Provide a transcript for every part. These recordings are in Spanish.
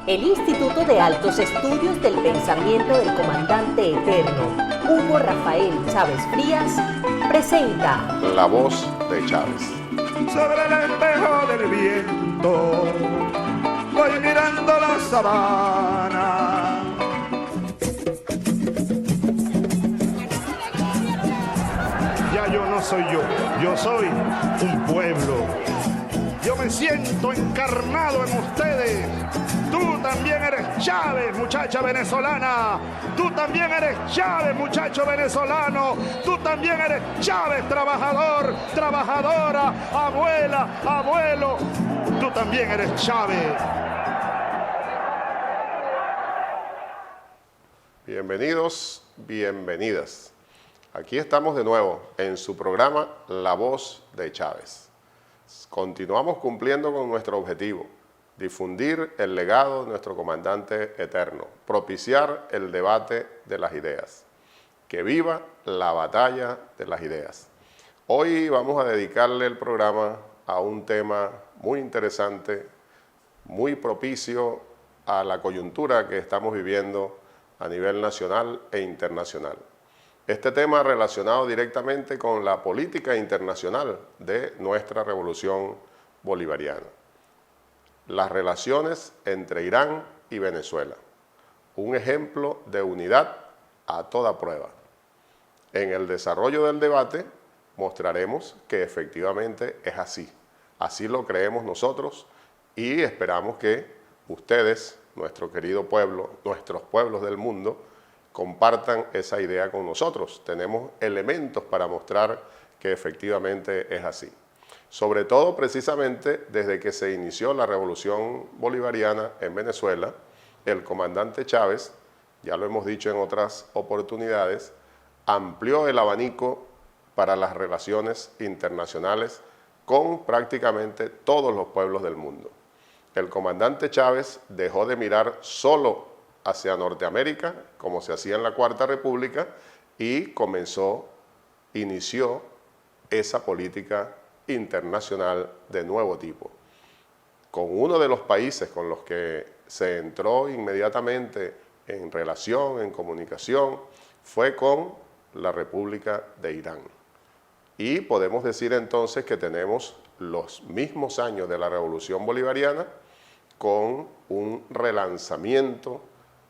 El Instituto de Altos Estudios del Pensamiento del Comandante Eterno, Hugo Rafael Chávez Frías, presenta La voz de Chávez. Sobre el espejo del viento voy mirando la sabana. Ya yo no soy yo soy un pueblo. Yo me siento encarnado en ustedes. Tú también eres Chávez, muchacha venezolana. Tú también eres Chávez, muchacho venezolano. Tú también eres Chávez, trabajador, trabajadora, abuela, abuelo. Tú también eres Chávez. Bienvenidos, bienvenidas. Aquí estamos de nuevo en su programa La Voz de Chávez. Continuamos cumpliendo con nuestro objetivo, difundir el legado de nuestro comandante eterno, propiciar el debate de las ideas. Que viva la batalla de las ideas. Hoy vamos a dedicarle el programa a un tema muy interesante, muy propicio a la coyuntura que estamos viviendo a nivel nacional e internacional. Este tema relacionado directamente con la política internacional de nuestra revolución bolivariana. Las relaciones entre Irán y Venezuela. Un ejemplo de unidad a toda prueba. En el desarrollo del debate mostraremos que efectivamente es así. Así lo creemos nosotros y esperamos que ustedes, nuestro querido pueblo, nuestros pueblos del mundo, compartan esa idea con nosotros. Tenemos elementos para mostrar que efectivamente es así. Sobre todo, precisamente, desde que se inició la revolución bolivariana en Venezuela, el comandante Chávez, ya lo hemos dicho en otras oportunidades, amplió el abanico para las relaciones internacionales con prácticamente todos los pueblos del mundo. El comandante Chávez dejó de mirar solo hacia Norteamérica, como se hacía en la Cuarta República, y inició esa política internacional de nuevo tipo. Con uno de los países con los que se entró inmediatamente en relación, en comunicación, fue con la República de Irán. Y podemos decir entonces que tenemos los mismos años de la Revolución Bolivariana con un relanzamiento,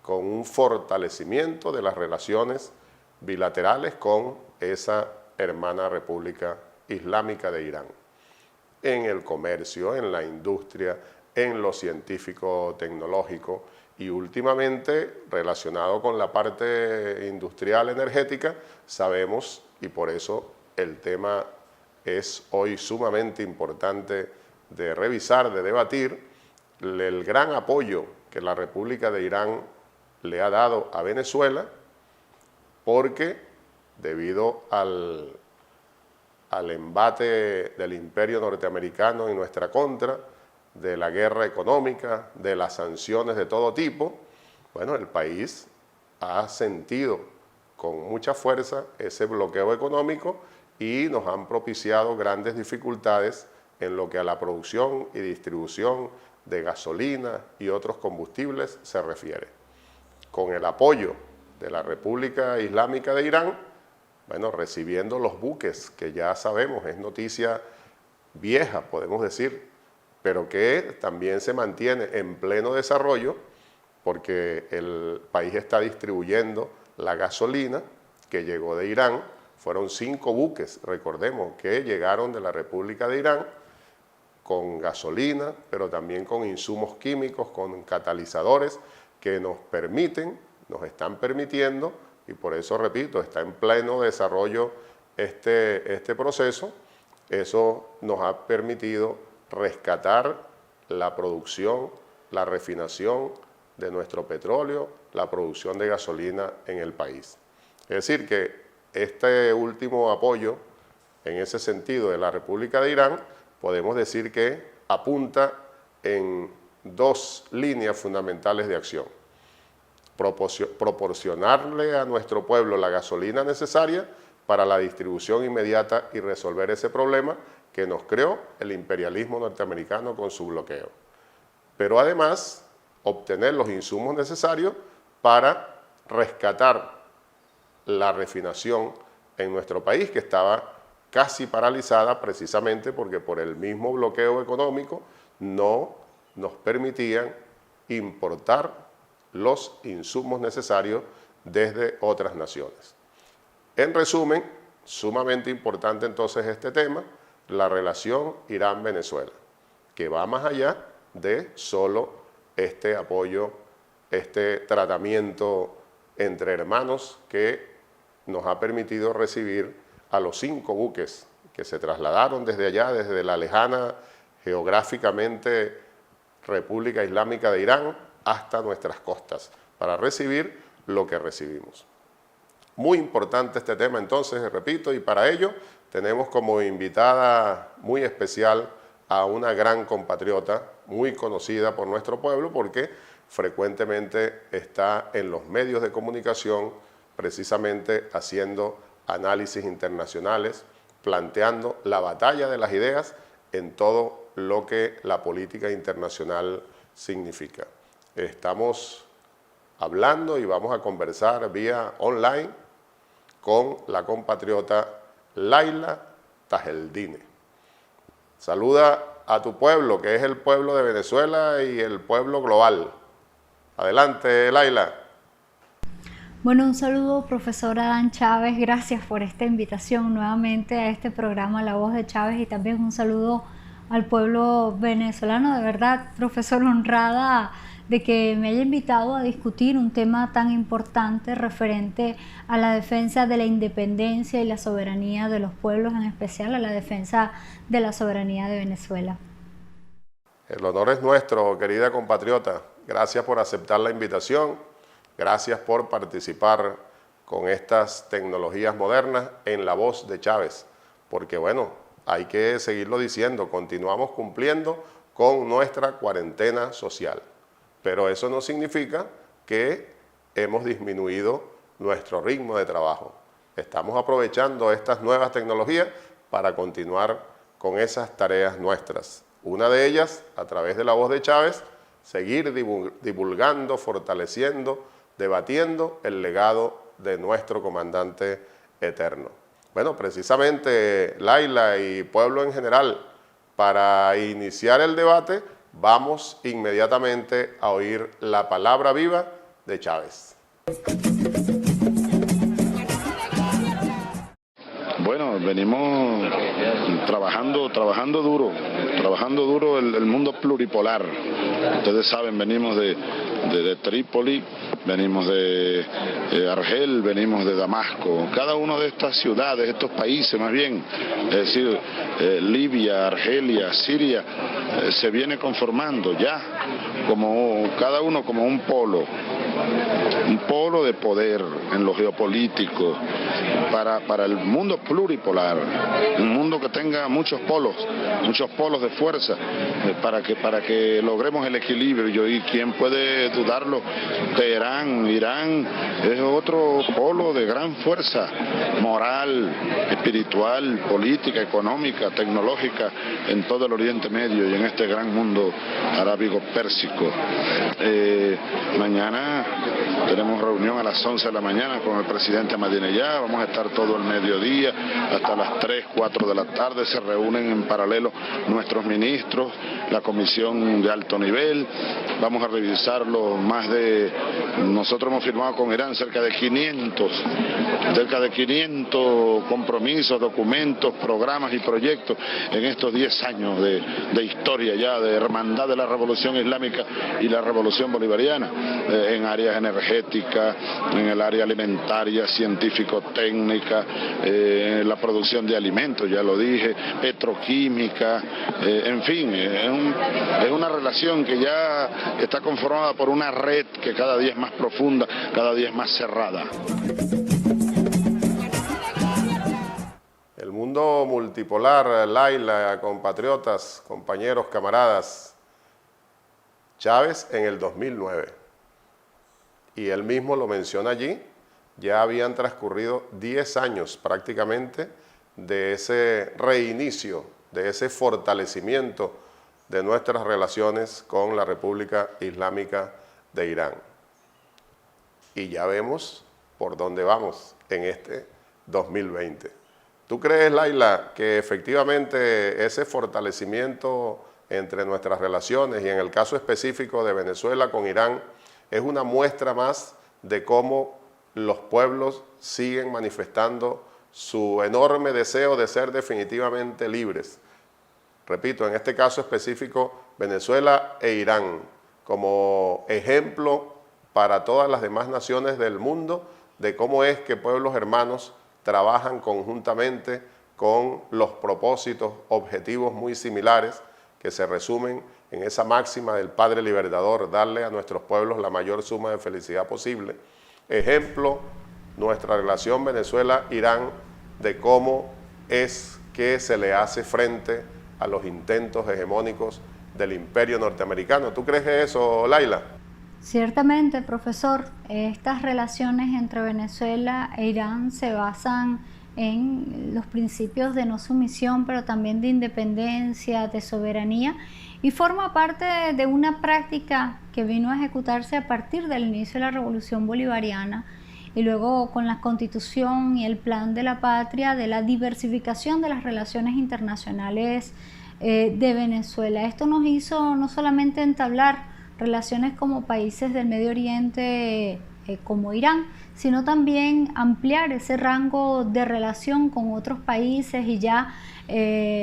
con un fortalecimiento de las relaciones bilaterales con esa hermana República Islámica de Irán. En el comercio, en la industria, en lo científico-tecnológico y últimamente relacionado con la parte industrial energética, sabemos, y por eso el tema es hoy sumamente importante de revisar, de debatir, el gran apoyo que la República de Irán le ha dado a Venezuela, porque debido al embate del imperio norteamericano en nuestra contra, de la guerra económica, de las sanciones de todo tipo, bueno, el país ha sentido con mucha fuerza ese bloqueo económico y nos han propiciado grandes dificultades en lo que a la producción y distribución de gasolina y otros combustibles se refiere. Con el apoyo de la República Islámica de Irán, bueno, recibiendo los buques, que ya sabemos, es noticia vieja, podemos decir, pero que también se mantiene en pleno desarrollo, porque el país está distribuyendo la gasolina que llegó de Irán. Fueron 5 buques, recordemos, que llegaron de la República de Irán, con gasolina, pero también con insumos químicos, con catalizadores, que nos están permitiendo, y por eso repito, está en pleno desarrollo este proceso. Eso nos ha permitido rescatar la producción, la refinación de nuestro petróleo, la producción de gasolina en el país. Es decir que este último apoyo, en ese sentido, de la República de Irán, podemos decir que apunta en 2 líneas fundamentales de acción. Proporcionarle a nuestro pueblo la gasolina necesaria para la distribución inmediata y resolver ese problema que nos creó el imperialismo norteamericano con su bloqueo. Pero además obtener los insumos necesarios para rescatar la refinación en nuestro país, que estaba casi paralizada precisamente porque por el mismo bloqueo económico no nos permitían importar los insumos necesarios desde otras naciones. En resumen, sumamente importante entonces este tema, la relación Irán-Venezuela, que va más allá de solo este apoyo, este tratamiento entre hermanos que nos ha permitido recibir a los 5 buques que se trasladaron desde allá, desde la lejana geográficamente República Islámica de Irán hasta nuestras costas, para recibir lo que recibimos. Muy importante este tema entonces, repito, y para ello tenemos como invitada muy especial a una gran compatriota, muy conocida por nuestro pueblo, porque frecuentemente está en los medios de comunicación, precisamente haciendo análisis internacionales, planteando la batalla de las ideas en todo lo que la política internacional significa. Estamos hablando y vamos a conversar vía online con la compatriota Laila Tajeldine. Saluda a tu pueblo, que es el pueblo de Venezuela y el pueblo global. Adelante, Laila. Bueno, un saludo, profesor Adán Chávez. Gracias por esta invitación nuevamente a este programa La Voz de Chávez, y también un saludo al pueblo venezolano. De verdad, profesor, honrada de que me haya invitado a discutir un tema tan importante referente a la defensa de la independencia y la soberanía de los pueblos, en especial a la defensa de la soberanía de Venezuela. El honor es nuestro, querida compatriota. Gracias por aceptar la invitación. Gracias por participar con estas tecnologías modernas en La Voz de Chávez. Porque bueno, hay que seguirlo diciendo, continuamos cumpliendo con nuestra cuarentena social. Pero eso no significa que hemos disminuido nuestro ritmo de trabajo. Estamos aprovechando estas nuevas tecnologías para continuar con esas tareas nuestras. Una de ellas, a través de La Voz de Chávez, seguir divulgando, fortaleciendo, debatiendo el legado de nuestro comandante eterno. Bueno, precisamente, Laila y pueblo en general, para iniciar el debate, vamos inmediatamente a oír la palabra viva de Chávez. Bueno, venimos trabajando duro el mundo pluripolar. Ustedes saben, venimos de Trípoli, venimos de Argel, venimos de Damasco. Cada una de estas ciudades, estos países más bien, es decir, Libia, Argelia, Siria, se viene conformando ya como cada uno como un polo de poder en lo geopolítico para el mundo pluripolar, un mundo que tenga muchos polos de fuerza para que logremos el equilibrio. Y quién puede dudarlo, Teherán, Irán es otro polo de gran fuerza moral, espiritual, política, económica, tecnológica en todo el Oriente Medio y en este gran mundo arábigo-pérsico. Mañana tenemos reunión a las 11 de la mañana con el presidente Ahmadinejad. Vamos a estar todo el mediodía hasta las 3, 4 de la tarde. Se reúnen en paralelo nuestros ministros, la comisión de alto nivel. Vamos a revisarlo nosotros hemos firmado con Irán cerca de 500 compromisos, documentos, programas y proyectos en estos 10 años de historia ya de hermandad de la Revolución Islámica y la Revolución Bolivariana, en áreas energéticas, en el área alimentaria, científico-técnica, la producción de alimentos, ya lo dije, petroquímica, en fin, es una relación que ya está conformada por una red que cada día es más profunda, cada día es más cerrada. El mundo multipolar, Laila, compatriotas, compañeros, camaradas. Chávez en el 2009, y él mismo lo menciona allí, ya habían transcurrido 10 años prácticamente de ese reinicio, de ese fortalecimiento de nuestras relaciones con la República Islámica de Irán. Y ya vemos por dónde vamos en este 2020. ¿Tú crees, Laila, que efectivamente ese fortalecimiento entre nuestras relaciones y en el caso específico de Venezuela con Irán es una muestra más de cómo los pueblos siguen manifestando su enorme deseo de ser definitivamente libres? Repito, en este caso específico, Venezuela e Irán, como ejemplo para todas las demás naciones del mundo de cómo es que pueblos hermanos trabajan conjuntamente con los propósitos, objetivos muy similares que se resumen en esa máxima del Padre Libertador, darle a nuestros pueblos la mayor suma de felicidad posible. Ejemplo, nuestra relación Venezuela-Irán de cómo es que se le hace frente a los intentos hegemónicos del imperio norteamericano. ¿Tú crees eso, Laila? Ciertamente, profesor, estas relaciones entre Venezuela e Irán se basan en los principios de no sumisión, pero también de independencia, de soberanía, y forma parte de una práctica que vino a ejecutarse a partir del inicio de la Revolución Bolivariana y luego con la Constitución y el Plan de la Patria, de la diversificación de las relaciones internacionales de Venezuela. Esto nos hizo no solamente entablar relaciones como países del Medio Oriente como Irán, sino también ampliar ese rango de relación con otros países, y ya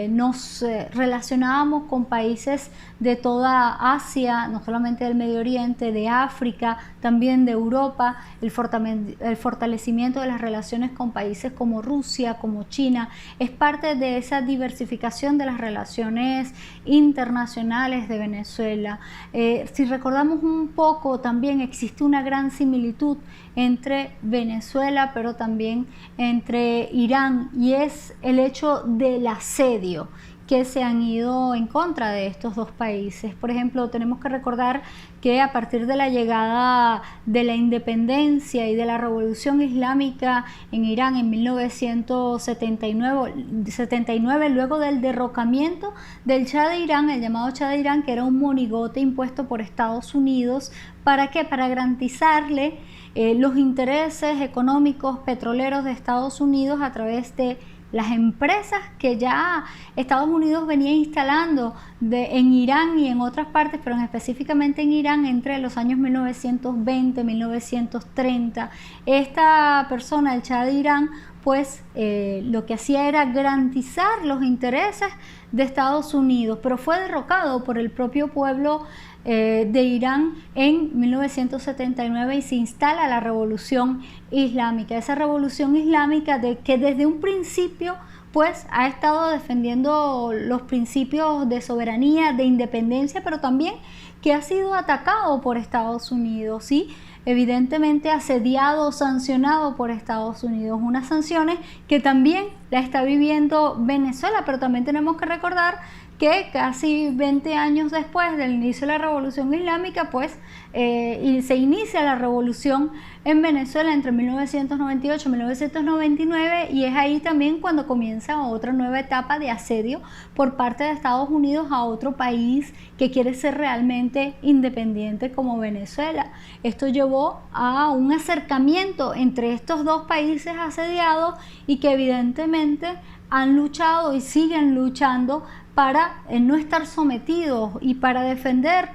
nos relacionábamos con países de toda Asia, no solamente del Medio Oriente, de África, también de Europa, el fortalecimiento de las relaciones con países como Rusia, como China, es parte de esa diversificación de las relaciones internacionales de Venezuela. Si recordamos un poco, también existe una gran similitud entre Venezuela, pero también entre Irán, y es el hecho del asedio que se han ido en contra de estos dos países. Por ejemplo, tenemos que recordar que a partir de la llegada de la independencia y de la revolución islámica en Irán en 1979, luego del derrocamiento del Shah de Irán, el llamado Shah de Irán, que era un monigote impuesto por Estados Unidos, ¿para qué? Para garantizarle los intereses económicos petroleros de Estados Unidos a través de las empresas que ya Estados Unidos venía instalando en Irán y en otras partes, pero específicamente en Irán entre los años 1920 y 1930. Esta persona, el Shah de Irán, pues lo que hacía era garantizar los intereses de Estados Unidos, pero fue derrocado por el propio pueblo de Irán en 1979 y se instala la revolución islámica. Esa revolución islámica que desde un principio pues ha estado defendiendo los principios de soberanía, de independencia, pero también que ha sido atacado por Estados Unidos, ¿sí? Evidentemente asediado, sancionado por Estados Unidos, unas sanciones que también la está viviendo Venezuela, pero también tenemos que recordar que casi 20 años después del inicio de la Revolución Islámica, pues se inicia la revolución en Venezuela entre 1998 y 1999, y es ahí también cuando comienza otra nueva etapa de asedio por parte de Estados Unidos a otro país que quiere ser realmente independiente como Venezuela. Esto llevó a un acercamiento entre estos dos países asediados y que evidentemente han luchado y siguen luchando para no estar sometidos y para defender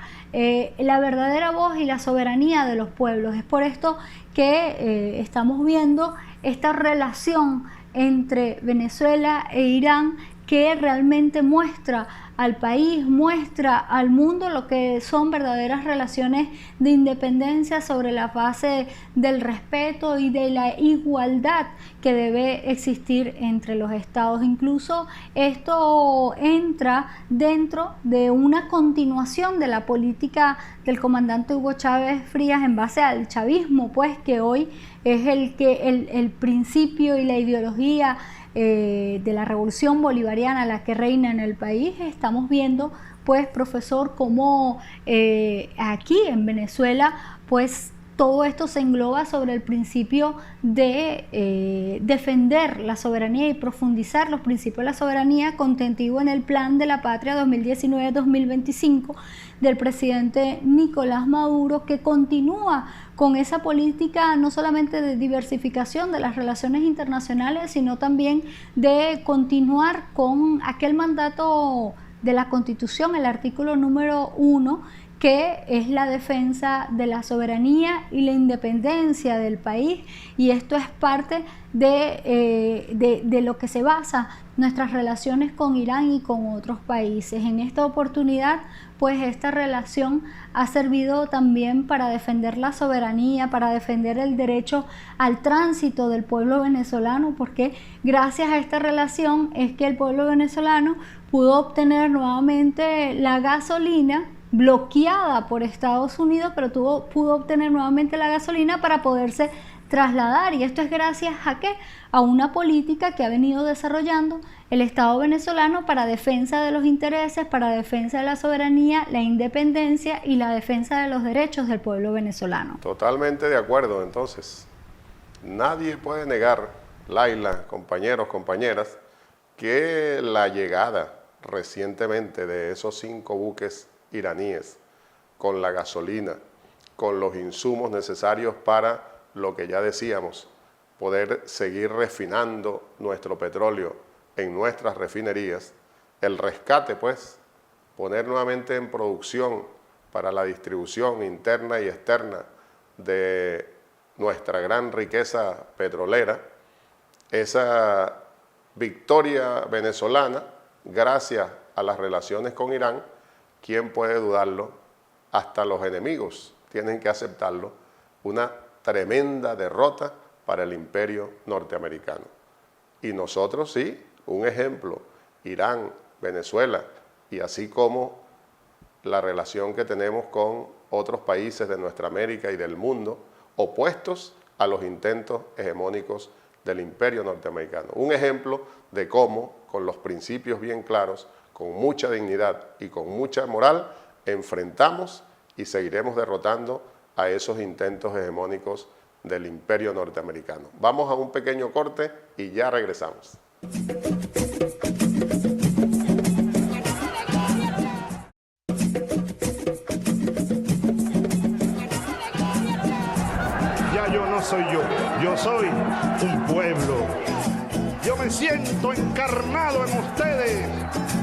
la verdadera voz y la soberanía de los pueblos. Es por esto que estamos viendo esta relación entre Venezuela e Irán, que realmente muestra al país, muestra al mundo lo que son verdaderas relaciones de independencia sobre la base del respeto y de la igualdad que debe existir entre los estados. Incluso esto entra dentro de una continuación de la política del comandante Hugo Chávez Frías en base al chavismo, pues que hoy es el principio y la ideología de la revolución bolivariana la que reina en el país. Estamos viendo, pues, profesor, cómo aquí en Venezuela, pues, todo esto se engloba sobre el principio de defender la soberanía y profundizar los principios de la soberanía contenido en el Plan de la Patria 2019-2025 del presidente Nicolás Maduro, que continúa con esa política no solamente de diversificación de las relaciones internacionales, sino también de continuar con aquel mandato de la Constitución, el artículo número 1, que es la defensa de la soberanía y la independencia del país, y esto es parte de lo que se basa nuestras relaciones con Irán y con otros países. En esta oportunidad, pues esta relación ha servido también para defender la soberanía, para defender el derecho al tránsito del pueblo venezolano, porque gracias a esta relación es que el pueblo venezolano pudo obtener nuevamente la gasolina bloqueada por Estados Unidos, pero pudo obtener nuevamente la gasolina para poderse trasladar, y esto es gracias a ¿qué? A una política que ha venido desarrollando el Estado venezolano para defensa de los intereses, para defensa de la soberanía, la independencia y la defensa de los derechos del pueblo venezolano. Totalmente de acuerdo. Entonces, nadie puede negar, Laila, compañeros, compañeras, que la llegada recientemente de esos 5 buques iraníes con la gasolina, con los insumos necesarios para lo que ya decíamos, poder seguir refinando nuestro petróleo en nuestras refinerías, el rescate pues, poner nuevamente en producción para la distribución interna y externa de nuestra gran riqueza petrolera, esa victoria venezolana gracias a las relaciones con Irán. ¿Quién puede dudarlo? Hasta los enemigos tienen que aceptarlo. Una tremenda derrota para el imperio norteamericano. Y nosotros sí, un ejemplo, Irán, Venezuela, y así como la relación que tenemos con otros países de nuestra América y del mundo, opuestos a los intentos hegemónicos del imperio norteamericano. Un ejemplo de cómo, con los principios bien claros, con mucha dignidad y con mucha moral, enfrentamos y seguiremos derrotando a esos intentos hegemónicos del imperio norteamericano. Vamos a un pequeño corte y ya regresamos. Ya yo no soy yo soy un pueblo. Yo me siento encarnado en ustedes.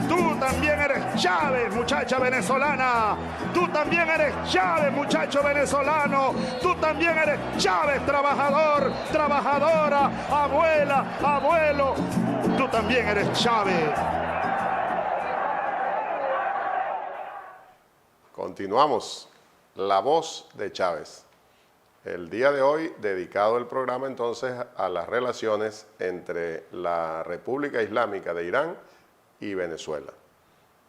Tú también eres Chávez, muchacha venezolana. Tú también eres Chávez, muchacho venezolano. Tú también eres Chávez, trabajador, trabajadora, abuela, abuelo. Tú también eres Chávez. Continuamos. La voz de Chávez. El día de hoy dedicado el programa entonces a las relaciones entre la República Islámica de Irán y Venezuela.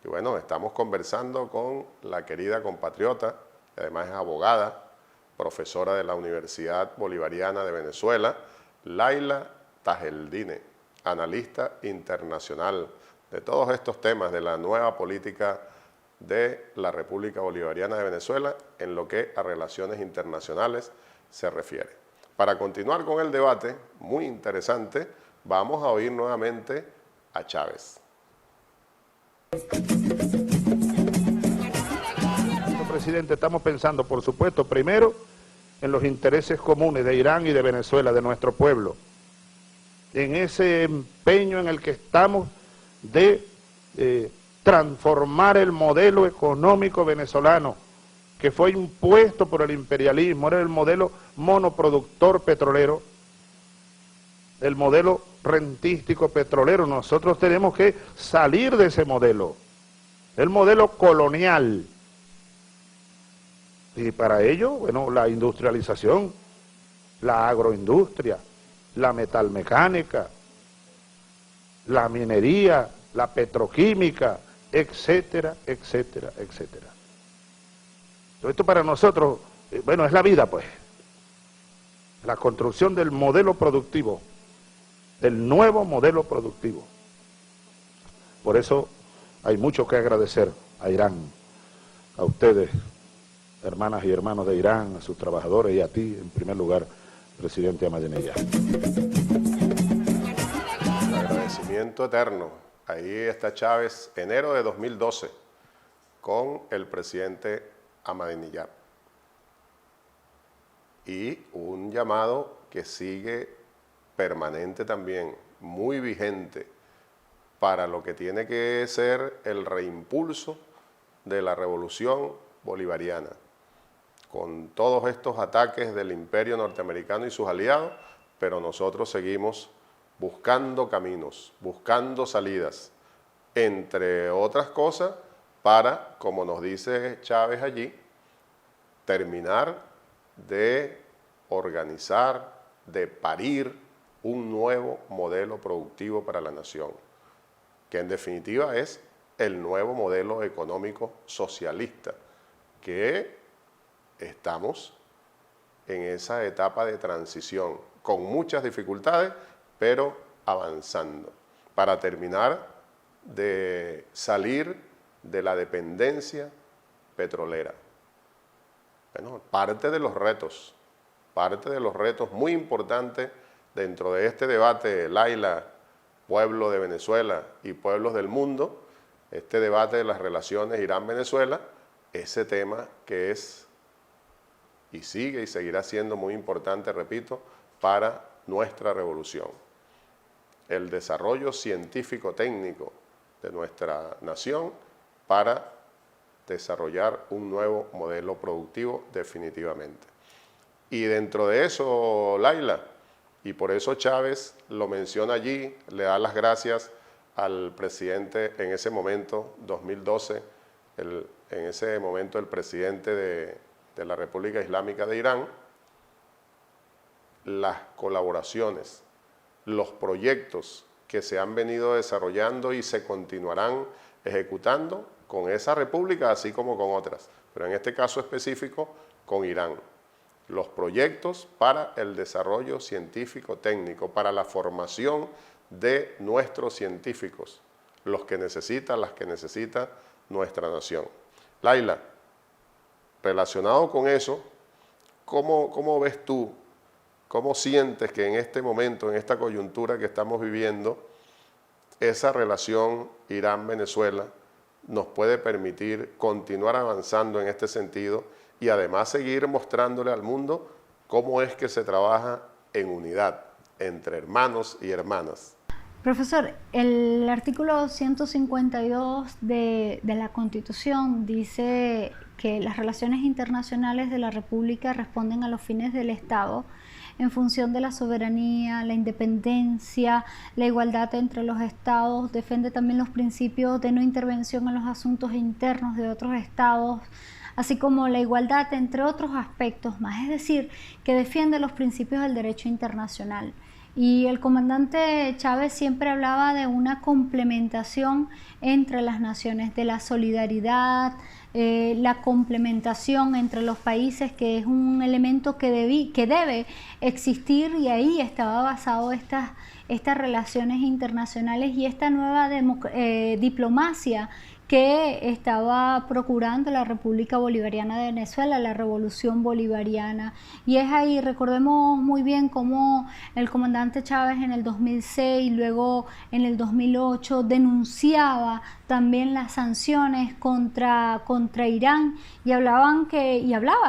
Y bueno, estamos conversando con la querida compatriota, que además es abogada, profesora de la Universidad Bolivariana de Venezuela, Laila Tajeldine, analista internacional de todos estos temas de la nueva política de la República Bolivariana de Venezuela en lo que a relaciones internacionales se refiere. Para continuar con el debate, muy interesante, vamos a oír nuevamente a Chávez. Presidente, estamos pensando, por supuesto, primero en los intereses comunes de Irán y de Venezuela, de nuestro pueblo, en ese empeño en el que estamos de transformar el modelo económico venezolano que fue impuesto por el imperialismo, era el modelo monoproductor petrolero, el modelo rentístico petrolero. Nosotros tenemos que salir de ese modelo, el modelo colonial. Y para ello, bueno, la industrialización, la agroindustria, la metalmecánica, la minería, la petroquímica, etcétera, etcétera, etcétera. Todo esto para nosotros, bueno, es la vida, pues. La construcción del modelo productivo, del nuevo modelo productivo. Por eso hay mucho que agradecer a Irán, a ustedes, hermanas y hermanos de Irán, a sus trabajadores y a ti, en primer lugar, presidente Ahmadinejad. Agradecimiento eterno. Ahí está Chávez, enero de 2012, con el presidente Ahmadinejad. Y un llamado que sigue permanente también, muy vigente, para lo que tiene que ser el reimpulso de la revolución bolivariana, con todos estos ataques del imperio norteamericano y sus aliados, pero nosotros seguimos buscando caminos, buscando salidas, entre otras cosas, para, como nos dice Chávez allí, terminar de organizar, de parir un nuevo modelo productivo para la nación, que en definitiva es el nuevo modelo económico socialista, que estamos en esa etapa de transición, con muchas dificultades, pero avanzando, para terminar de salir de la dependencia petrolera. Bueno, parte de los retos muy importantes dentro de este debate, Laila, pueblo de Venezuela y pueblos del mundo, este debate de las relaciones Irán-Venezuela, ese tema que es y sigue y seguirá siendo muy importante, repito, para nuestra revolución. El desarrollo científico-técnico de nuestra nación para desarrollar un nuevo modelo productivo definitivamente. Y dentro de eso, Laila, y por eso Chávez lo menciona allí, le da las gracias al presidente en ese momento, 2012, en ese momento el presidente de la República Islámica de Irán, las colaboraciones, los proyectos que se han venido desarrollando y se continuarán ejecutando con esa república, así como con otras, pero en este caso específico con Irán. Los proyectos para el desarrollo científico-técnico, para la formación de nuestros científicos, los que necesita, las que necesita nuestra nación. Laila, relacionado con eso, ¿cómo ves tú, cómo sientes que en este momento, en esta coyuntura que estamos viviendo, esa relación Irán-Venezuela nos puede permitir continuar avanzando en este sentido y además seguir mostrándole al mundo cómo es que se trabaja en unidad entre hermanos y hermanas? Profesor, el artículo 152 de la Constitución dice que las relaciones internacionales de la República responden a los fines del Estado en función de la soberanía, la independencia, la igualdad entre los estados, defiende también los principios de no intervención en los asuntos internos de otros estados, así como la igualdad entre otros aspectos más, es decir, que defiende los principios del derecho internacional. Y el comandante Chávez siempre hablaba de una complementación entre las naciones, de la solidaridad, la complementación entre los países, que es un elemento que debe existir, y ahí estaba basado estas relaciones internacionales y esta nueva diplomacia que estaba procurando la República Bolivariana de Venezuela, la Revolución Bolivariana. Y es ahí, recordemos muy bien cómo el comandante Chávez en el 2006, luego en el 2008, denunciaba también las sanciones contra Irán y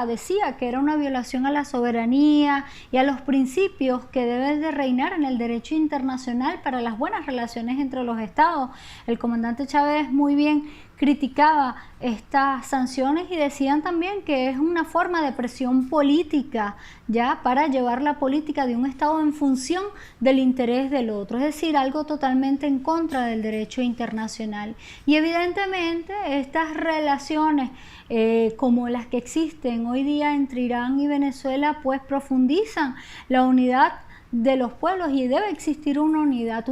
decía que era una violación a la soberanía y a los principios que deben de reinar en el derecho internacional para las buenas relaciones entre los estados. El comandante Chávez muy bien criticaba estas sanciones y decían también que es una forma de presión política ya para llevar la política de un estado en función del interés del otro, es decir, algo totalmente en contra del derecho internacional. Y evidentemente estas relaciones como las que existen hoy día entre Irán y Venezuela pues profundizan la unidad de los pueblos, y debe existir una unidad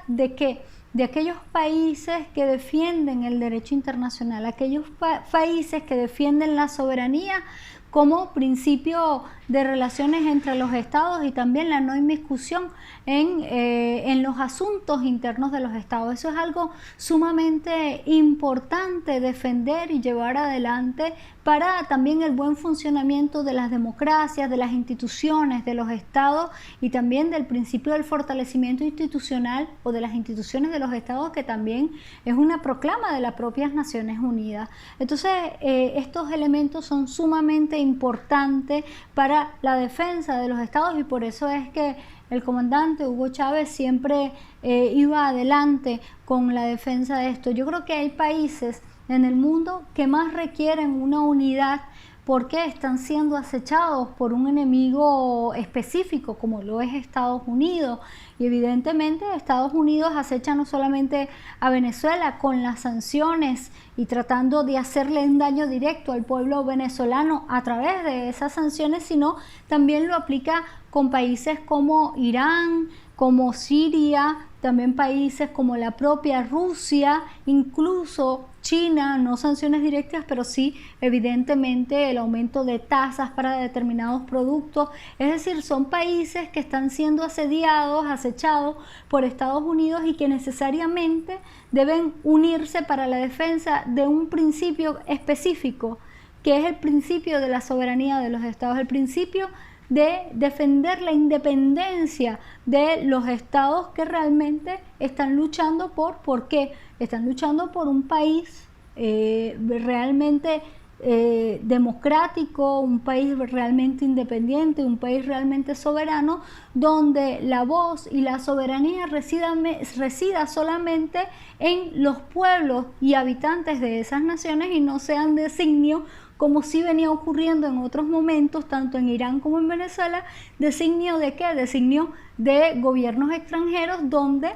¿de qué? De aquellos países que defienden el derecho internacional, aquellos países que defienden la soberanía como principio de relaciones entre los estados y también la no inmiscusión en los asuntos internos de los estados. Eso es algo sumamente importante defender y llevar adelante para también el buen funcionamiento de las democracias, de las instituciones, de los estados y también del principio del fortalecimiento institucional o de las instituciones de los estados, que también es una proclama de las propias Naciones Unidas. Entonces, estos elementos son sumamente importantes para la defensa de los estados y por eso es que el comandante Hugo Chávez siempre iba adelante con la defensa de esto. Yo creo que hay países en el mundo que más requieren una unidad porque están siendo acechados por un enemigo específico como lo es Estados Unidos, y evidentemente Estados Unidos acecha no solamente a Venezuela con las sanciones y tratando de hacerle un daño directo al pueblo venezolano a través de esas sanciones, sino también lo aplica con países como Irán, como Siria, también países como la propia Rusia, incluso China, no sanciones directas, pero sí evidentemente el aumento de tasas para determinados productos. Es decir, son países que están siendo asediados, acechados por Estados Unidos y que necesariamente deben unirse para la defensa de un principio específico, que es el principio de la soberanía de los estados, el principio de defender la independencia de los estados que realmente están luchando ¿por qué? Están luchando por un país realmente democrático, un país realmente independiente, un país realmente soberano, donde la voz y la soberanía resida solamente en los pueblos y habitantes de esas naciones y no sean designio, como sí venía ocurriendo en otros momentos, tanto en Irán como en Venezuela, designio de ¿qué? Designio de gobiernos extranjeros donde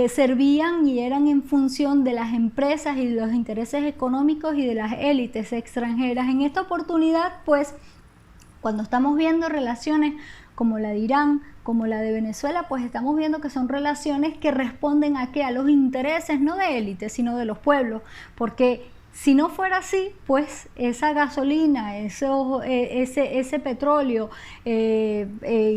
servían y eran en función de las empresas y de los intereses económicos y de las élites extranjeras. En esta oportunidad, pues, cuando estamos viendo relaciones como la de Irán, como la de Venezuela, pues estamos viendo que son relaciones que responden a ¿qué? A los intereses no de élites, sino de los pueblos, porque si no fuera así, pues esa gasolina, ese petróleo,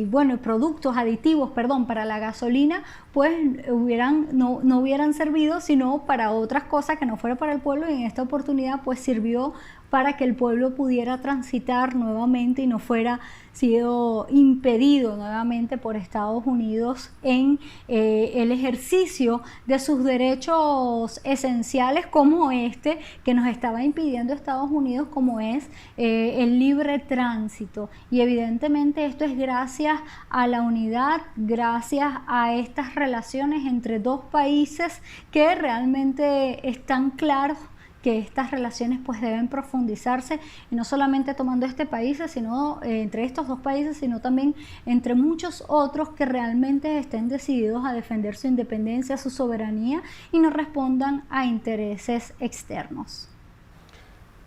bueno, productos aditivos, para la gasolina, pues no hubieran servido sino para otras cosas que no fuera para el pueblo, y en esta oportunidad pues sirvió para que el pueblo pudiera transitar nuevamente y no fuera sido impedido nuevamente por Estados Unidos en el ejercicio de sus derechos esenciales como este que nos estaba impidiendo Estados Unidos, como es el libre tránsito. Y evidentemente esto es gracias a la unidad, gracias a estas relaciones entre dos países que realmente están claros que estas relaciones pues deben profundizarse, y no solamente tomando este país, sino entre estos dos países, sino también entre muchos otros que realmente estén decididos a defender su independencia, su soberanía y no respondan a intereses externos.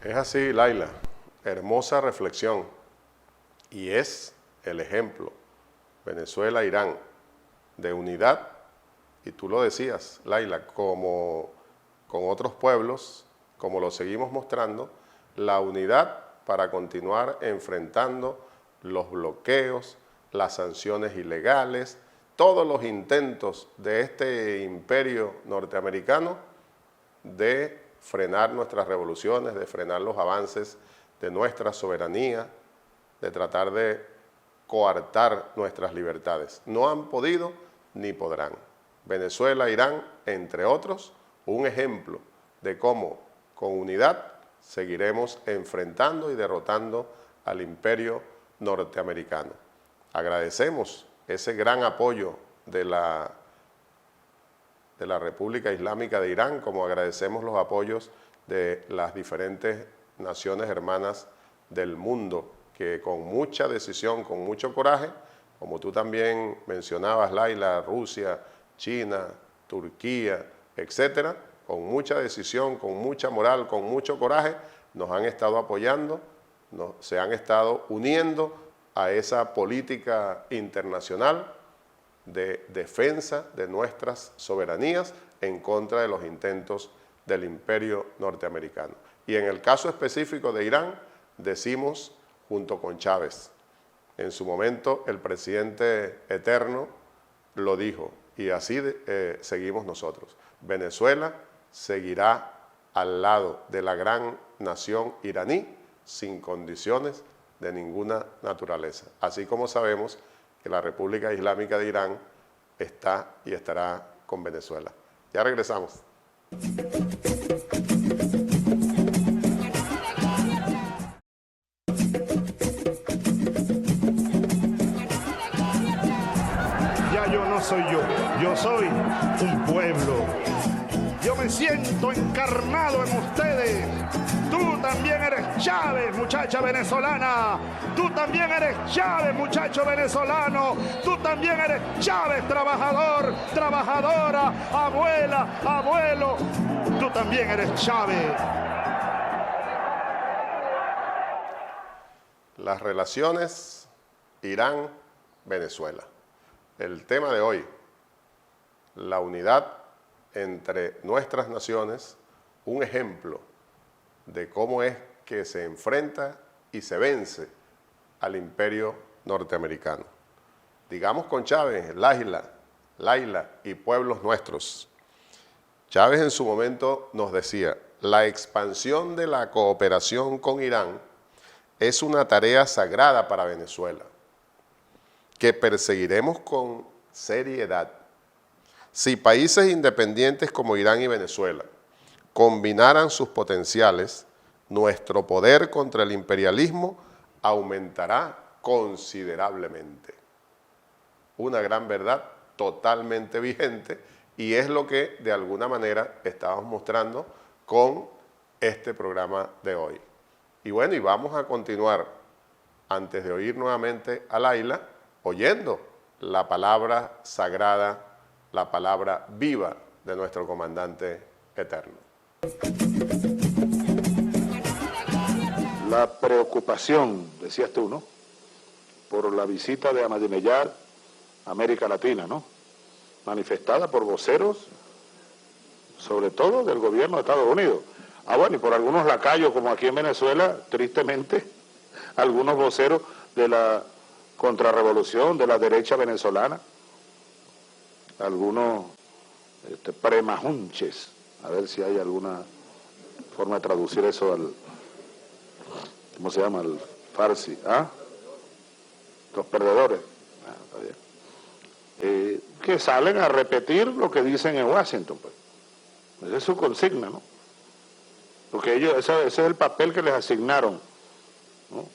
Es así, Laila, hermosa reflexión, y es el ejemplo, Venezuela-Irán, de unidad, y tú lo decías, Laila, como con otros pueblos, como lo seguimos mostrando, la unidad para continuar enfrentando los bloqueos, las sanciones ilegales, todos los intentos de este imperio norteamericano de frenar nuestras revoluciones, de frenar los avances de nuestra soberanía, de tratar de coartar nuestras libertades. No han podido ni podrán. Venezuela, Irán, entre otros, un ejemplo de cómo con unidad seguiremos enfrentando y derrotando al imperio norteamericano. Agradecemos ese gran apoyo de la República Islámica de Irán, como agradecemos los apoyos de las diferentes naciones hermanas del mundo, que con mucha decisión, con mucho coraje, como tú también mencionabas, Laila, Rusia, China, Turquía, etcétera, con mucha decisión, con mucha moral, con mucho coraje, nos han estado apoyando, se han estado uniendo a esa política internacional de defensa de nuestras soberanías en contra de los intentos del imperio norteamericano. Y en el caso específico de Irán, decimos junto con Chávez. En su momento el presidente eterno lo dijo, y así seguimos nosotros. Venezuela seguirá al lado de la gran nación iraní sin condiciones de ninguna naturaleza. Así como sabemos que la República Islámica de Irán está y estará con Venezuela. Ya regresamos. Ya yo no soy yo soy un pueblo. Yo me siento encarnado en ustedes. Tú también eres Chávez, muchacha venezolana. Tú también eres Chávez, muchacho venezolano. Tú también eres Chávez, trabajador, trabajadora, abuela, abuelo. Tú también eres Chávez. Las relaciones Irán-Venezuela. El tema de hoy, la unidad entre nuestras naciones, un ejemplo de cómo es que se enfrenta y se vence al imperio norteamericano. Digamos con Chávez, Laila y pueblos nuestros. Chávez en su momento nos decía, la expansión de la cooperación con Irán es una tarea sagrada para Venezuela, que perseguiremos con seriedad. Si países independientes como Irán y Venezuela combinaran sus potenciales, nuestro poder contra el imperialismo aumentará considerablemente. Una gran verdad totalmente vigente y es lo que de alguna manera estamos mostrando con este programa de hoy. Y bueno, y vamos a continuar, antes de oír nuevamente a Laila, oyendo la palabra sagrada, la palabra viva de nuestro comandante eterno. La preocupación, decías tú, ¿no?, por la visita de Ahmadinejad a América Latina, ¿no?, manifestada por voceros, sobre todo del gobierno de Estados Unidos. Bueno, y por algunos lacayos, como aquí en Venezuela, tristemente, algunos voceros de la contrarrevolución, de la derecha venezolana, algunos premajunches, a ver si hay alguna forma de traducir eso al, ¿cómo se llama?, al farsi, los perdedores, está bien. Que salen a repetir lo que dicen en Washington, pues. Esa es su consigna, ¿no? Porque ellos, ese es el papel que les asignaron, ¿no?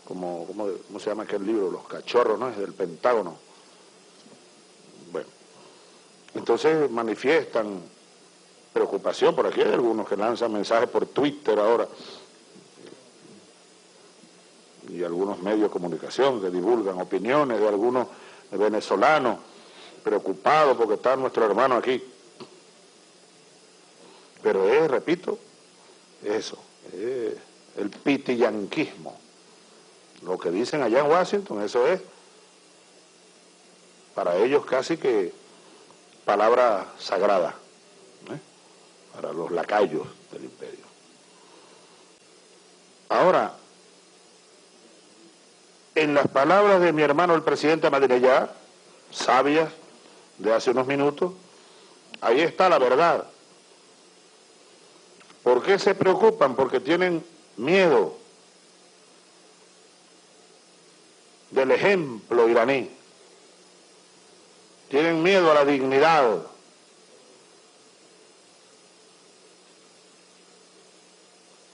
¿Cómo se llama aquel libro? Los cachorros, ¿no? Es del Pentágono. Bueno, entonces manifiestan preocupación. Por aquí hay algunos que lanzan mensajes por Twitter ahora, y algunos medios de comunicación que divulgan opiniones de algunos venezolanos preocupados porque está nuestro hermano aquí. Pero repito, eso, el pitiyanquismo. Lo que dicen allá en Washington, eso es para ellos casi que palabra sagrada, para los lacayos del imperio. Ahora, en las palabras de mi hermano el presidente Ahmadinejad, sabias de hace unos minutos, ahí está la verdad. ¿Por qué se preocupan? Porque tienen miedo del ejemplo iraní. Tienen miedo a la dignidad.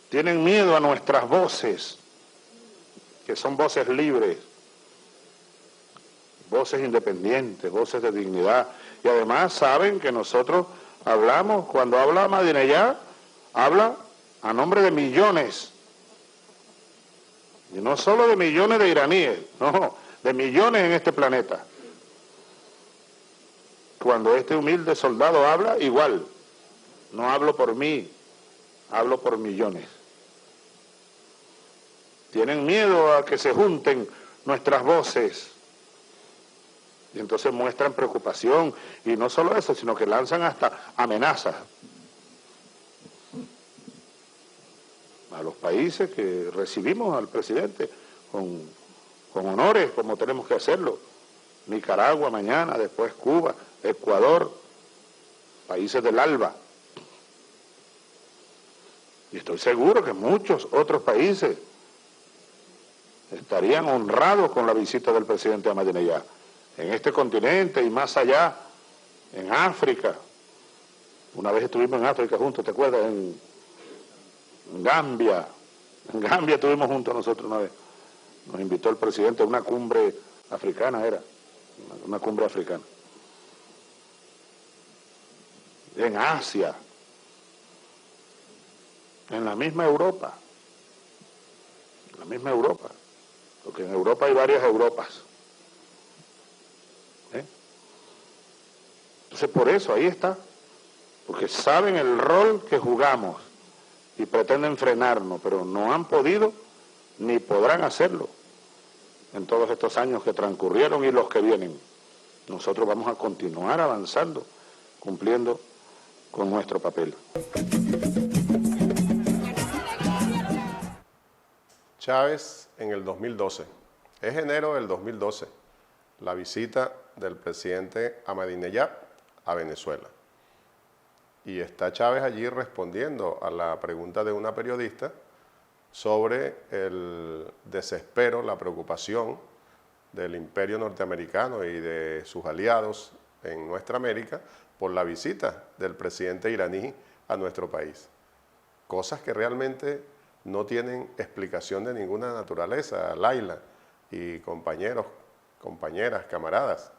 Tienen miedo a nuestras voces, que son voces libres, voces independientes, voces de dignidad. Y además saben que nosotros hablamos, cuando habla Ahmadinejad, habla a nombre de millones, y no solo de millones de iraníes, no, de millones en este planeta. Cuando este humilde soldado habla, igual, no hablo por mí, hablo por millones. Tienen miedo a que se junten nuestras voces, y entonces muestran preocupación, y no solo eso, sino que lanzan hasta amenazas a los países que recibimos al presidente con honores, como tenemos que hacerlo. Nicaragua mañana, después Cuba, Ecuador, países del ALBA. Y estoy seguro que muchos otros países estarían honrados con la visita del presidente Ahmadinejad en este continente y más allá, en África. Una vez estuvimos en África juntos, ¿te acuerdas? En Gambia. En Gambia estuvimos juntos nosotros una vez. Nos invitó el presidente a una cumbre africana, era. Una cumbre africana. En Asia. En la misma Europa. En la misma Europa. Porque en Europa hay varias Europas. Entonces por eso ahí está. Porque saben el rol que jugamos y pretenden frenarnos, pero no han podido ni podrán hacerlo en todos estos años que transcurrieron y los que vienen. Nosotros vamos a continuar avanzando, cumpliendo con nuestro papel. Chávez en el 2012. Es enero del 2012, la visita del presidente Ahmadinejad a Venezuela. Y está Chávez allí respondiendo a la pregunta de una periodista sobre el desespero, la preocupación del imperio norteamericano y de sus aliados en nuestra América por la visita del presidente iraní a nuestro país. Cosas que realmente no tienen explicación de ninguna naturaleza, Laila y compañeros, compañeras, camaradas.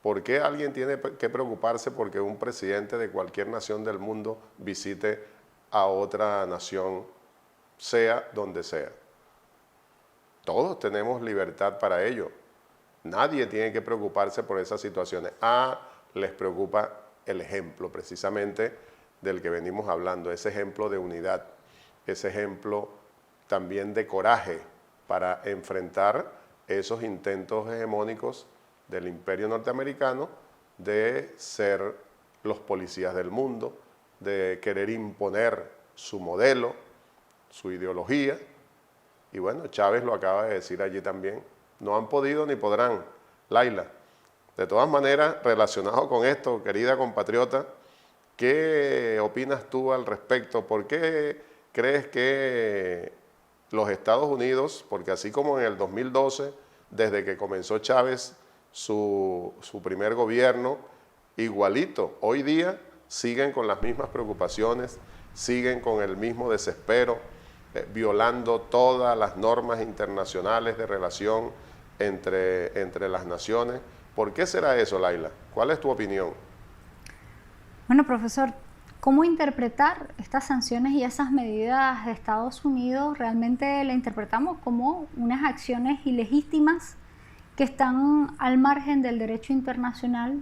¿Por qué alguien tiene que preocuparse porque un presidente de cualquier nación del mundo visite a otra nación, sea donde sea? Todos tenemos libertad para ello. Nadie tiene que preocuparse por esas situaciones. Les preocupa el ejemplo precisamente del que venimos hablando, ese ejemplo de unidad, ese ejemplo también de coraje para enfrentar esos intentos hegemónicos del imperio norteamericano de ser los policías del mundo, de querer imponer su modelo, su ideología. Y bueno, Chávez lo acaba de decir allí también, no han podido ni podrán. Laila, de todas maneras, relacionado con esto, querida compatriota, ¿qué opinas tú al respecto? ¿Por qué crees que los Estados Unidos, porque así como en el 2012, desde que comenzó Chávez su primer gobierno, igualito, hoy día siguen con las mismas preocupaciones, siguen con el mismo desespero, violando todas las normas internacionales de relación entre las naciones? ¿Por qué será eso, Laila? ¿Cuál es tu opinión? Bueno, profesor, ¿cómo interpretar estas sanciones y esas medidas de Estados Unidos? Realmente la interpretamos como unas acciones ilegítimas que están al margen del derecho internacional,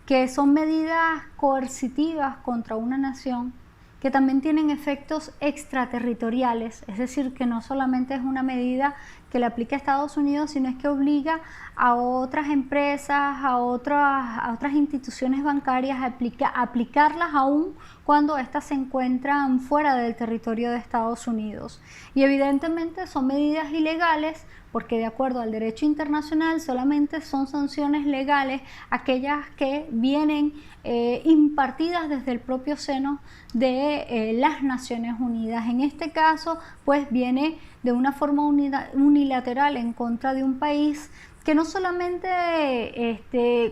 que son medidas coercitivas contra una nación, que también tienen efectos extraterritoriales, es decir, que no solamente es una medida que le aplica a Estados Unidos, sino es que obliga a otras empresas, a otras instituciones bancarias a aplicarlas aún cuando éstas se encuentran fuera del territorio de Estados Unidos. Y evidentemente son medidas ilegales, porque de acuerdo al derecho internacional solamente son sanciones legales aquellas que vienen impartidas desde el propio seno de las Naciones Unidas. En este caso, pues viene de una forma unilateral en contra de un país que no solamente,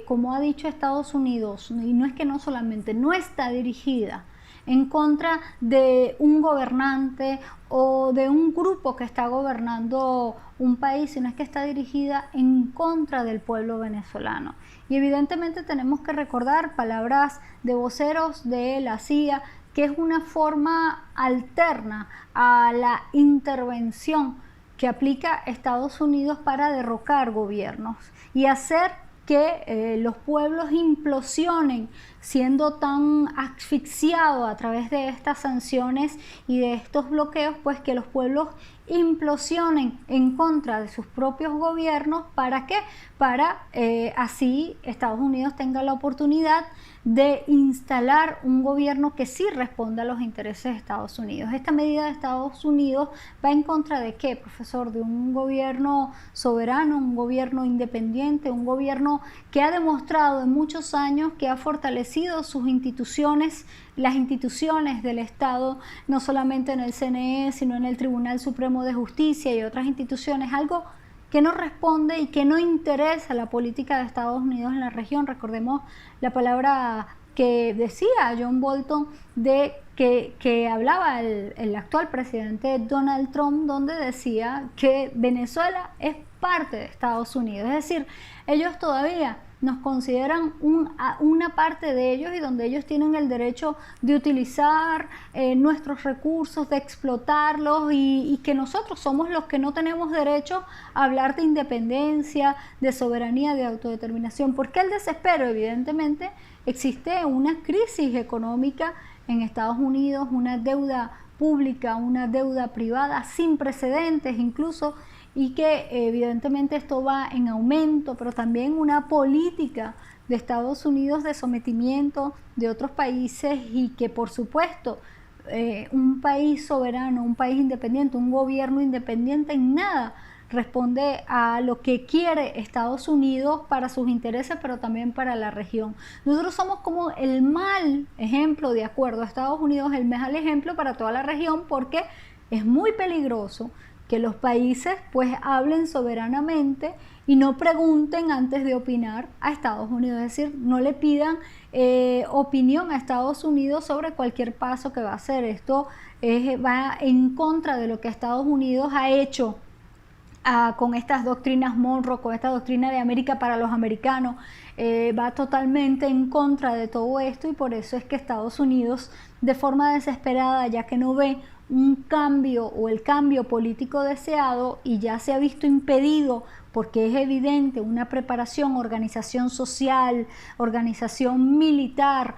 como ha dicho Estados Unidos, y no es que no solamente, no está dirigida en contra de un gobernante o de un grupo que está gobernando un país, sino es que está dirigida en contra del pueblo venezolano. Y evidentemente tenemos que recordar palabras de voceros de la CIA, que es una forma alterna a la intervención que aplica Estados Unidos para derrocar gobiernos y hacer que los pueblos implosionen, siendo tan asfixiados a través de estas sanciones y de estos bloqueos, pues que los pueblos implosionen en contra de sus propios gobiernos. ¿Para qué? Para así Estados Unidos tenga la oportunidad de instalar un gobierno que sí responda a los intereses de Estados Unidos. Esta medida de Estados Unidos va en contra de ¿qué, profesor? De un gobierno soberano, un gobierno independiente, un gobierno que ha demostrado en muchos años que ha fortalecido fortalecido sus instituciones, las instituciones del Estado, no solamente en el CNE, sino en el Tribunal Supremo de Justicia y otras instituciones, algo que no responde y que no interesa a la política de Estados Unidos en la región. Recordemos la palabra que decía John Bolton que hablaba el actual presidente Donald Trump, donde decía que Venezuela es parte de Estados Unidos. Es decir, ellos todavía nos consideran una parte de ellos y donde ellos tienen el derecho de utilizar nuestros recursos, de explotarlos y que nosotros somos los que no tenemos derecho a hablar de independencia, de soberanía, de autodeterminación. ¿Por qué el desespero? Evidentemente existe una crisis económica en Estados Unidos, una deuda pública, una deuda privada sin precedentes incluso, y que evidentemente esto va en aumento, pero también una política de Estados Unidos de sometimiento de otros países y que por supuesto un país soberano, un país independiente, un gobierno independiente en nada responde a lo que quiere Estados Unidos para sus intereses, pero también para la región. Nosotros somos como el mal ejemplo, de acuerdo a Estados Unidos, el mal ejemplo para toda la región, porque es muy peligroso que los países pues hablen soberanamente y no pregunten antes de opinar a Estados Unidos, es decir, no le pidan opinión a Estados Unidos sobre cualquier paso que va a hacer. Esto va en contra de lo que Estados Unidos ha hecho con estas doctrinas Monroe, con esta doctrina de América para los americanos, va totalmente en contra de todo esto, y por eso es que Estados Unidos, de forma desesperada, ya que no ve un cambio o el cambio político deseado y ya se ha visto impedido, porque es evidente una preparación, organización social, organización militar,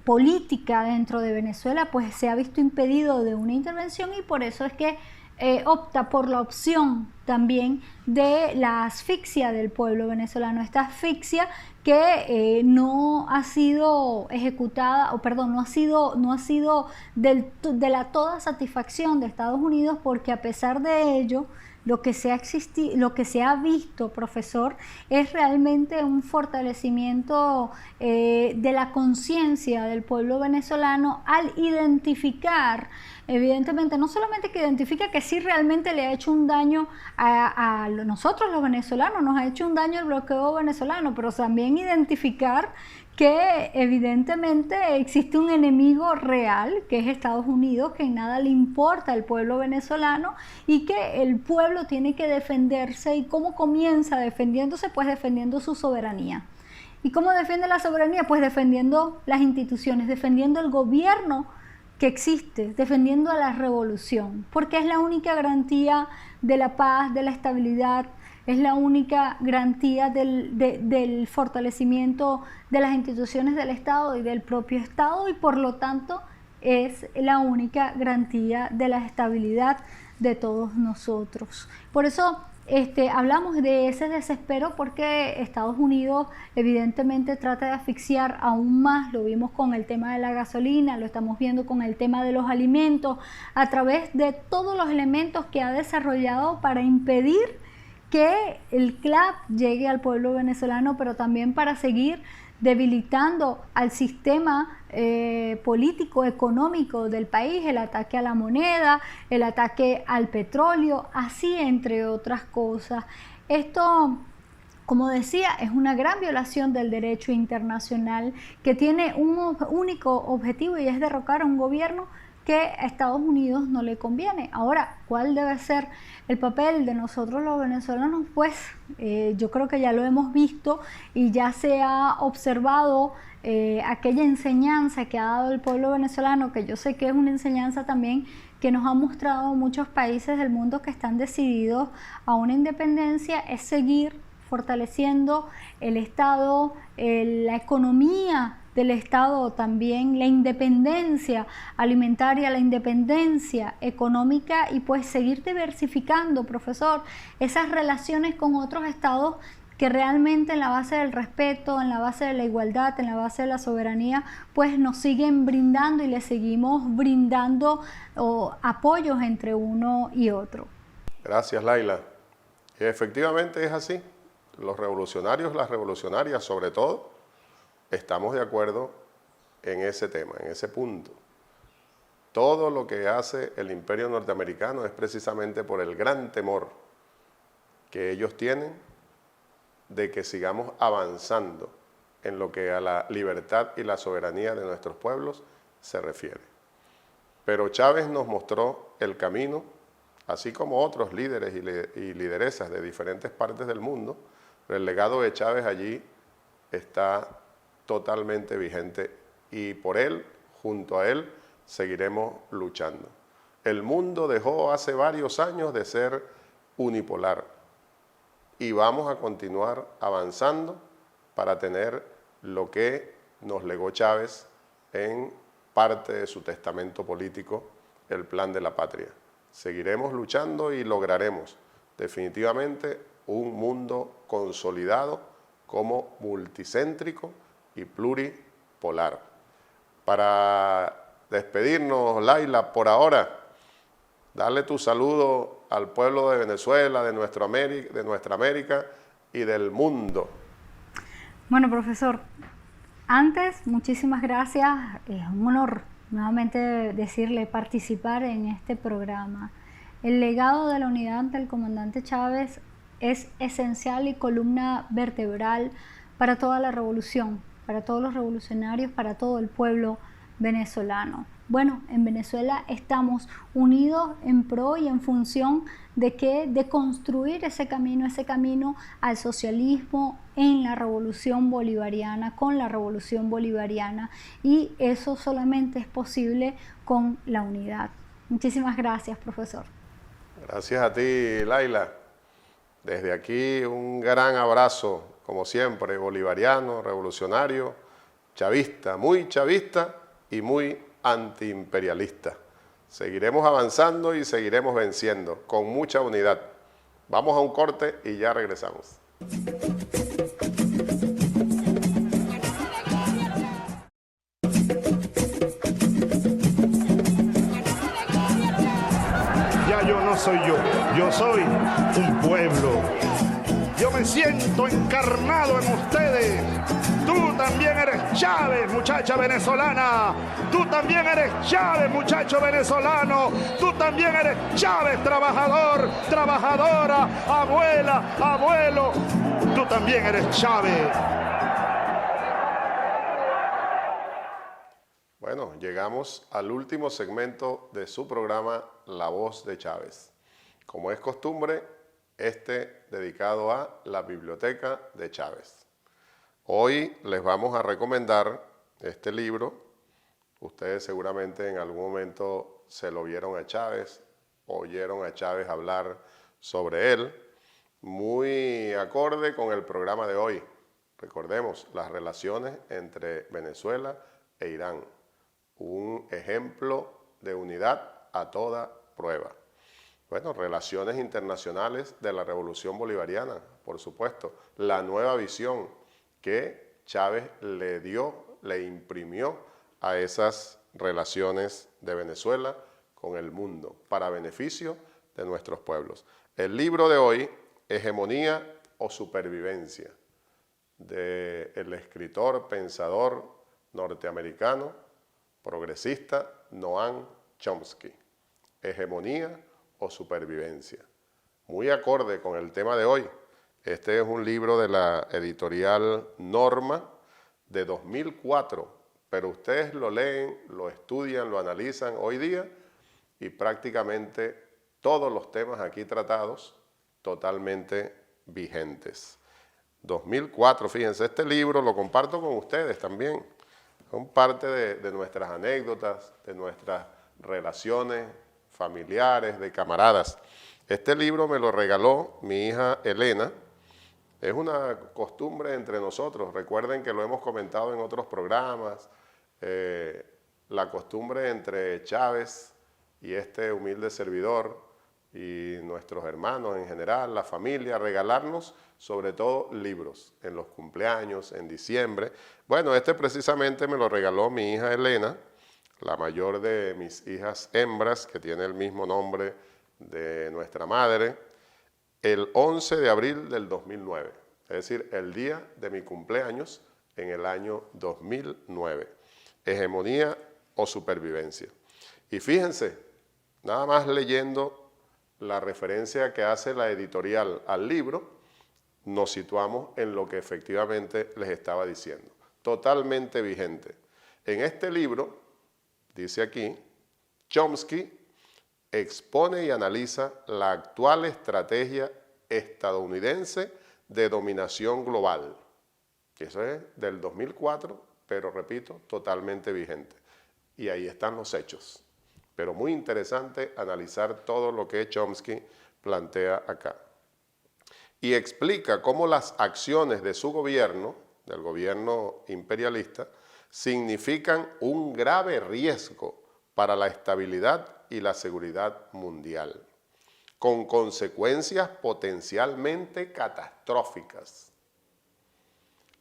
política dentro de Venezuela, pues se ha visto impedido de una intervención, y por eso es que opta por la opción también de la asfixia del pueblo venezolano, esta asfixia que no ha sido ejecutada, o perdón, no ha sido de la toda satisfacción de Estados Unidos, porque a pesar de ello, lo que se ha visto, profesor, es realmente un fortalecimiento de la conciencia del pueblo venezolano al identificar, evidentemente, no solamente que identifica que sí realmente le ha hecho un daño a nosotros los venezolanos, nos ha hecho un daño el bloqueo venezolano, pero también identificar que evidentemente existe un enemigo real, que es Estados Unidos, que en nada le importa al pueblo venezolano y que el pueblo tiene que defenderse. ¿Y cómo comienza defendiéndose? Pues defendiendo su soberanía. ¿Y cómo defiende la soberanía? Pues defendiendo las instituciones, defendiendo el gobierno que existe, defendiendo a la revolución, porque es la única garantía de la paz, de la estabilidad, es la única garantía del fortalecimiento de las instituciones del Estado y del propio Estado, y por lo tanto es la única garantía de la estabilidad de todos nosotros. Por eso hablamos de ese desespero, porque Estados Unidos evidentemente trata de asfixiar aún más. Lo vimos con el tema de la gasolina, lo estamos viendo con el tema de los alimentos, a través de todos los elementos que ha desarrollado para impedir que el CLAP llegue al pueblo venezolano, pero también para seguir debilitando al sistema político, económico del país, el ataque a la moneda, el ataque al petróleo, así entre otras cosas. Esto, como decía, es una gran violación del derecho internacional que tiene un único objetivo, y es derrocar a un gobierno que a Estados Unidos no le conviene. Ahora, ¿cuál debe ser el papel de nosotros los venezolanos? Pues yo creo que ya lo hemos visto y ya se ha observado aquella enseñanza que ha dado el pueblo venezolano, que yo sé que es una enseñanza también que nos ha mostrado muchos países del mundo que están decididos a una independencia, es seguir fortaleciendo el Estado, la economía del Estado, también la independencia alimentaria, la independencia económica, y pues seguir diversificando, profesor, esas relaciones con otros estados que realmente en la base del respeto, en la base de la igualdad, en la base de la soberanía, pues nos siguen brindando y le seguimos brindando apoyos entre uno y otro. Gracias, Laila. Efectivamente es así. Los revolucionarios, las revolucionarias sobre todo, estamos de acuerdo en ese tema, en ese punto. Todo lo que hace el imperio norteamericano es precisamente por el gran temor que ellos tienen de que sigamos avanzando en lo que a la libertad y la soberanía de nuestros pueblos se refiere. Pero Chávez nos mostró el camino, así como otros líderes y lideresas de diferentes partes del mundo. El legado de Chávez allí está totalmente vigente y por él, junto a él, seguiremos luchando. El mundo dejó hace varios años de ser unipolar y vamos a continuar avanzando para tener lo que nos legó Chávez en parte de su testamento político, el Plan de la Patria. Seguiremos luchando y lograremos definitivamente un mundo consolidado como multicéntrico y pluripolar. Para despedirnos, Laila, por ahora, darle tu saludo al pueblo de Venezuela, de nuestra América y del mundo. Bueno, profesor, antes, muchísimas gracias. Es un honor nuevamente decirle participar en este programa. El legado de la unidad ante el comandante Chávez es esencial y columna vertebral para toda la revolución, para todos los revolucionarios, para todo el pueblo venezolano. Bueno, en Venezuela estamos unidos en pro y en función de que de construir ese camino al socialismo en la revolución bolivariana, con la revolución bolivariana, y eso solamente es posible con la unidad. Muchísimas gracias, profesor. Gracias a ti, Laila. Desde aquí un gran abrazo, como siempre, bolivariano, revolucionario, chavista y muy antiimperialista. Seguiremos avanzando y seguiremos venciendo con mucha unidad. Vamos a un corte y ya regresamos. Ya yo no soy yo soy un pueblo. Yo me siento encarnado en ustedes. Tú también eres Chávez, muchacha venezolana. Tú también eres Chávez, muchacho venezolano. Tú también eres Chávez, trabajador, trabajadora, abuela, abuelo. Tú también eres Chávez. Bueno, llegamos al último segmento de su programa La Voz de Chávez. Como es costumbre, dedicado a la Biblioteca de Chávez. Hoy les vamos a recomendar este libro. Ustedes seguramente en algún momento se lo vieron a Chávez, oyeron a Chávez hablar sobre él, muy acorde con el programa de hoy. Recordemos las relaciones entre Venezuela e Irán, un ejemplo de unidad a toda prueba. Bueno, relaciones internacionales de la Revolución Bolivariana, por supuesto, la nueva visión que Chávez le imprimió a esas relaciones de Venezuela con el mundo, para beneficio de nuestros pueblos. El libro de hoy, Hegemonía o Supervivencia, del escritor, pensador norteamericano, progresista Noam Chomsky. Hegemonía o Supervivencia. Muy acorde con el tema de hoy. Este es un libro de la editorial Norma de 2004, pero ustedes lo leen, lo estudian, lo analizan hoy día y prácticamente todos los temas aquí tratados totalmente vigentes. 2004, fíjense, este libro lo comparto con ustedes también. Son parte de nuestras anécdotas, de nuestras relaciones familiares, de camaradas. Este libro me lo regaló mi hija Elena. Es una costumbre entre nosotros. Recuerden que lo hemos comentado en otros programas. La costumbre entre Chávez y este humilde servidor y nuestros hermanos en general, la familia, regalarnos sobre todo libros en los cumpleaños, en diciembre. Bueno, este precisamente me lo regaló mi hija Elena, la mayor de mis hijas hembras, que tiene el mismo nombre de nuestra madre, el 11 de abril del 2009, es decir, el día de mi cumpleaños, en el año 2009. Hegemonía o supervivencia. Y fíjense, nada más leyendo la referencia que hace la editorial al libro, nos situamos en lo que efectivamente les estaba diciendo. Totalmente vigente. En este libro, dice aquí, Chomsky expone y analiza la actual estrategia estadounidense de dominación global. Eso es del 2004, pero repito, totalmente vigente. Y ahí están los hechos. Pero muy interesante analizar todo lo que Chomsky plantea acá. Y explica cómo las acciones de su gobierno, del gobierno imperialista, significan un grave riesgo para la estabilidad y la seguridad mundial, con consecuencias potencialmente catastróficas.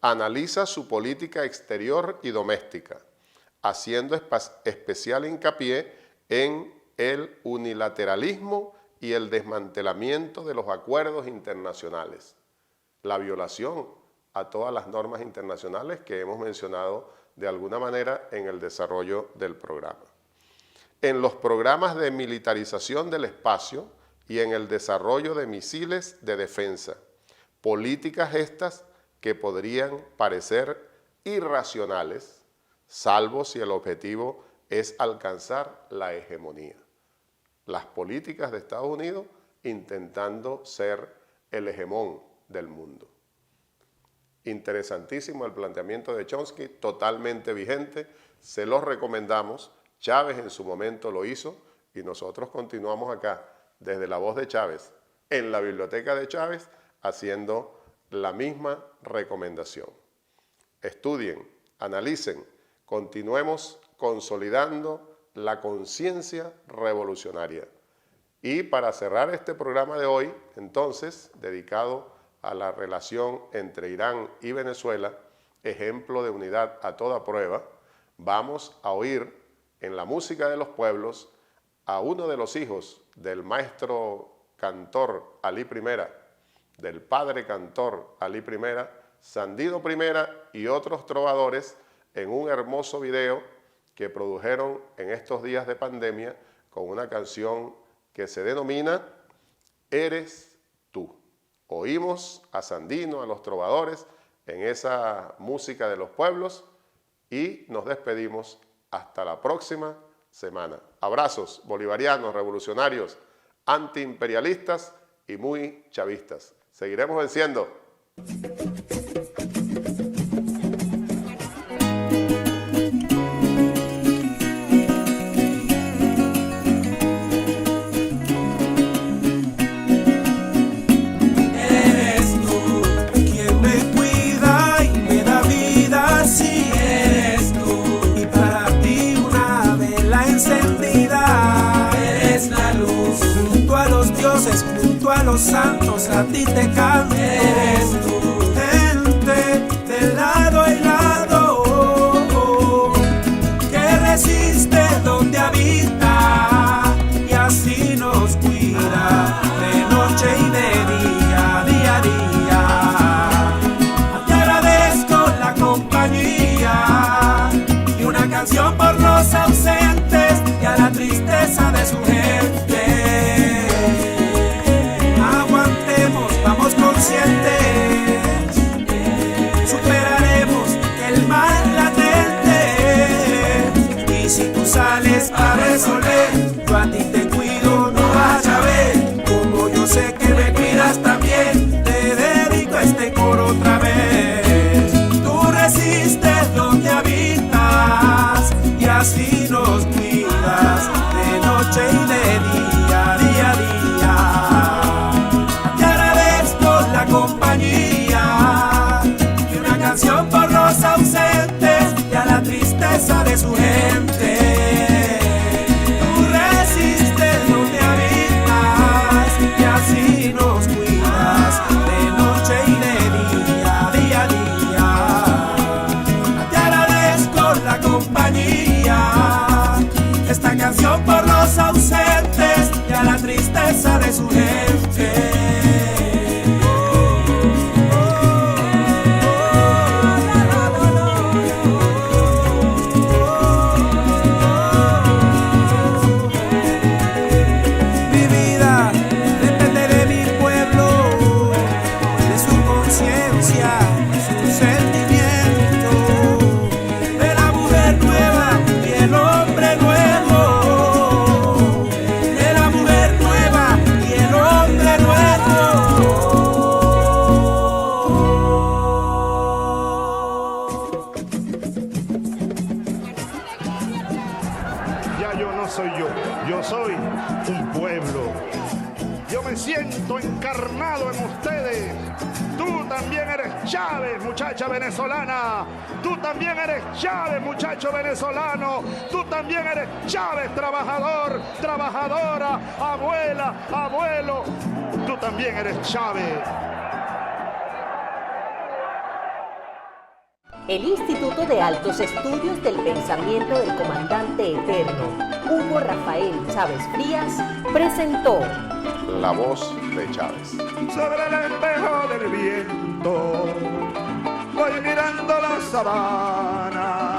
Analiza su política exterior y doméstica, haciendo especial hincapié en el unilateralismo y el desmantelamiento de los acuerdos internacionales, la violación a todas las normas internacionales que hemos mencionado de alguna manera en el desarrollo del programa. En los programas de militarización del espacio y en el desarrollo de misiles de defensa, políticas estas que podrían parecer irracionales, salvo si el objetivo es alcanzar la hegemonía. Las políticas de Estados Unidos intentando ser el hegemón del mundo. Interesantísimo el planteamiento de Chomsky, totalmente vigente, se los recomendamos. Chávez en su momento lo hizo y nosotros continuamos acá, desde La Voz de Chávez, en la Biblioteca de Chávez, haciendo la misma recomendación. Estudien, analicen, continuemos consolidando la conciencia revolucionaria. Y para cerrar este programa de hoy, entonces, dedicado a la relación entre Irán y Venezuela, ejemplo de unidad a toda prueba, vamos a oír en la música de los pueblos a uno de los hijos del maestro cantor Alí Primera, del padre cantor Alí Primera, Sandido Primera y otros trovadores en un hermoso video que produjeron en estos días de pandemia con una canción que se denomina Eres tú. Oímos a Sandino, a los trovadores, en esa música de los pueblos y nos despedimos hasta la próxima semana. Abrazos bolivarianos, revolucionarios, antiimperialistas y muy chavistas. Seguiremos venciendo. Junto a los santos a ti te canto. Eres tú, gente de lado y lado, que resiste donde habita y así nos cuida de noche y de día, día a día. Te agradezco la compañía y una canción por los ausentes y a la tristeza de su gente. Vamos conscientes. me siento encarnado en ustedes. Tú también eres Chávez, muchacha venezolana. Tú también eres Chávez, muchacho venezolano. Tú también eres Chávez, trabajador, trabajadora, abuela, abuelo. Tú también eres Chávez. El Instituto de Altos Estudios del Pensamiento del Comandante Eterno, Hugo Rafael Chávez Frías, presentó La Voz de Chávez. Sobre el espejo del viento voy mirando la sabana.